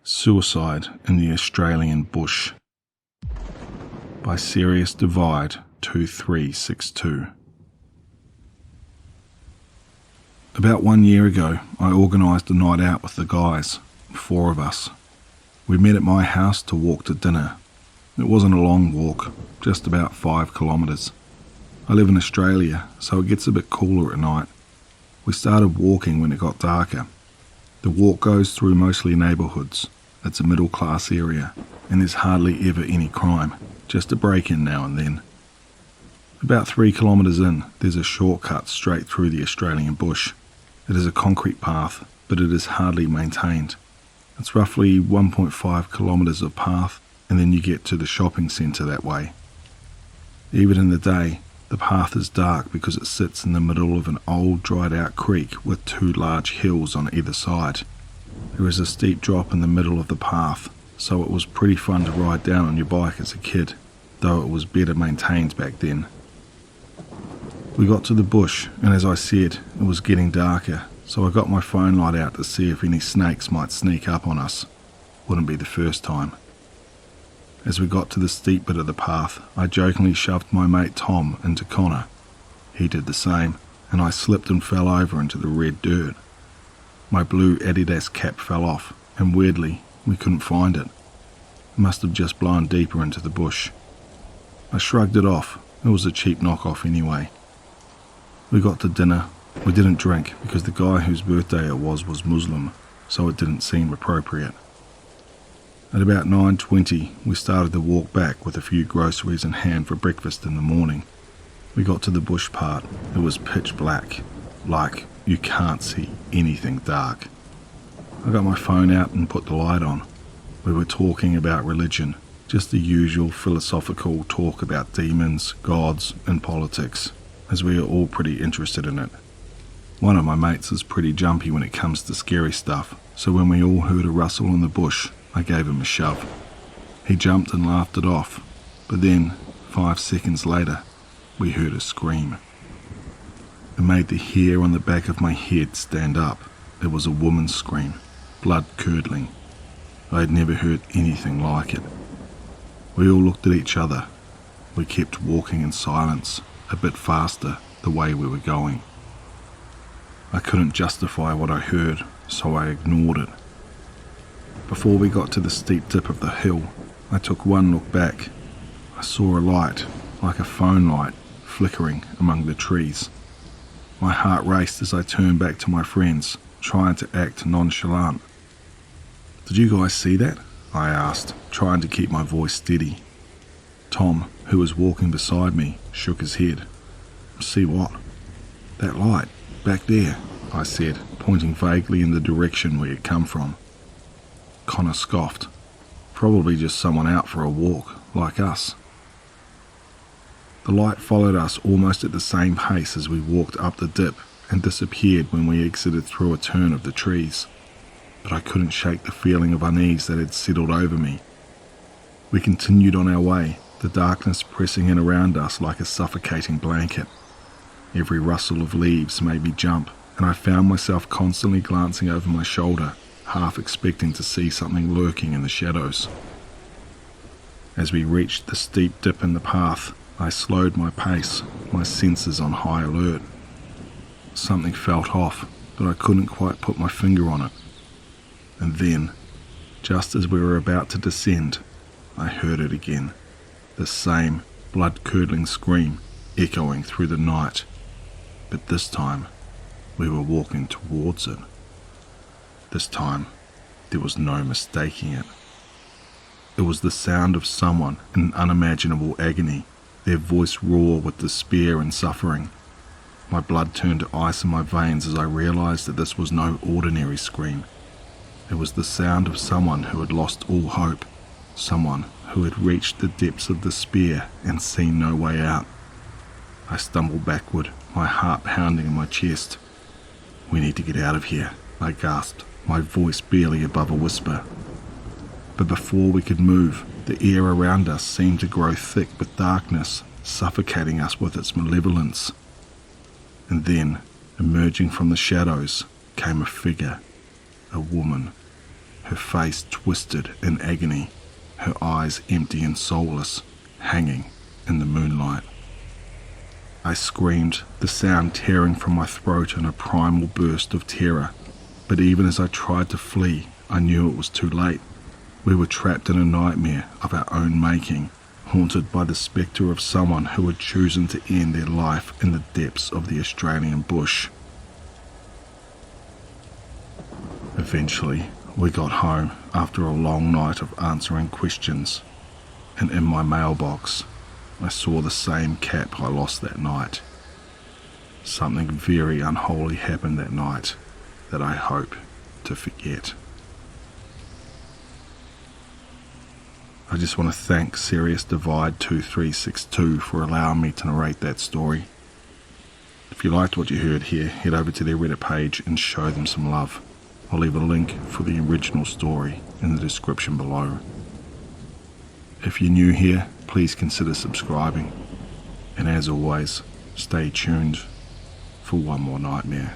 Suicide in the Australian Bush by Serious Divide 2362. About 1 year ago, I organised a night out with the guys, 4 of us. We met at my house to walk to dinner. It wasn't a long walk, just about 5 kilometres. I live in Australia, so it gets a bit cooler at night. We started walking when it got darker. The walk goes through mostly neighbourhoods. It's a middle class area, and there's hardly ever any crime, just a break-in now and then. About 3 kilometres in, there's a shortcut straight through the Australian bush. It is a concrete path, but it is hardly maintained. It's roughly 1.5 kilometres of path, and then you get to the shopping centre that way. Even in the day, the path is dark because it sits in the middle of an old dried out creek with 2 large hills on either side. There is a steep drop in the middle of the path, so it was pretty fun to ride down on your bike as a kid, though it was better maintained back then. We got to the bush, and as I said, it was getting darker, so I got my phone light out to see if any snakes might sneak up on us. Wouldn't be the first time. As we got to the steep bit of the path, I jokingly shoved my mate Tom into Connor. He did the same, and I slipped and fell over into the red dirt. My blue Adidas cap fell off, and weirdly, we couldn't find it. It must have just blown deeper into the bush. I shrugged it off. It was a cheap knockoff anyway. We got to dinner. We didn't drink because the guy whose birthday it was Muslim, so it didn't seem appropriate. At about 9:20, we started the walk back with a few groceries in hand for breakfast in the morning. We got to the bush part. It was pitch black, like you can't see anything dark. I got my phone out and put the light on. We were talking about religion, just the usual philosophical talk about demons, gods, and politics, as we are all pretty interested in it. One of my mates is pretty jumpy when it comes to scary stuff, so when we all heard a rustle in the bush, I gave him a shove. He jumped and laughed it off, but then, 5 seconds later, we heard a scream. It made the hair on the back of my head stand up. It was a woman's scream, blood-curdling. I had never heard anything like it. We all looked at each other. We kept walking in silence, a bit faster the way we were going. I couldn't justify what I heard, so I ignored it. Before we got to the steep dip of the hill, I took one look back. I saw a light, like a phone light, flickering among the trees. My heart raced as I turned back to my friends, trying to act nonchalant. "Did you guys see that?" I asked, trying to keep my voice steady. Tom, who was walking beside me, shook his head. "See what?" "That light, back there," I said, pointing vaguely in the direction we had come from. Connor scoffed. "Probably just someone out for a walk, like us." The light followed us almost at the same pace as we walked up the dip and disappeared when we exited through a turn of the trees. But I couldn't shake the feeling of unease that had settled over me. We continued on our way, the darkness pressing in around us like a suffocating blanket. Every rustle of leaves made me jump, and I found myself constantly glancing over my shoulder, half expecting to see something lurking in the shadows. As we reached the steep dip in the path, I slowed my pace, my senses on high alert. Something felt off, but I couldn't quite put my finger on it. And then, just as we were about to descend, I heard it again, the same blood-curdling scream echoing through the night. But this time, we were walking towards it. This time, there was no mistaking it. It was the sound of someone in unimaginable agony, their voice raw with despair and suffering. My blood turned to ice in my veins as I realized that this was no ordinary scream. It was the sound of someone who had lost all hope, someone who had reached the depths of despair and seen no way out. I stumbled backward, my heart pounding in my chest. "We need to get out of here," I gasped, my voice barely above a whisper. But before we could move, the air around us seemed to grow thick with darkness, suffocating us with its malevolence. And then, emerging from the shadows, came a figure, a woman. her face twisted in agony, her eyes empty and soulless, hanging in the moonlight. I screamed, the sound tearing from my throat in a primal burst of terror, but even as I tried to flee, I knew it was too late. We were trapped in a nightmare of our own making, haunted by the spectre of someone who had chosen to end their life in the depths of the Australian bush. Eventually, we got home after a long night of answering questions, and in my mailbox, I saw the same cap I lost that night. Something very unholy happened that night that I hope to forget. I just want to thank Serious Divide 2362 for allowing me to narrate that story. If you liked what you heard here, head over to their Reddit page and show them some love. I'll leave a link for the original story in the description below. If you're new here, please consider subscribing. And as always, stay tuned for one more nightmare.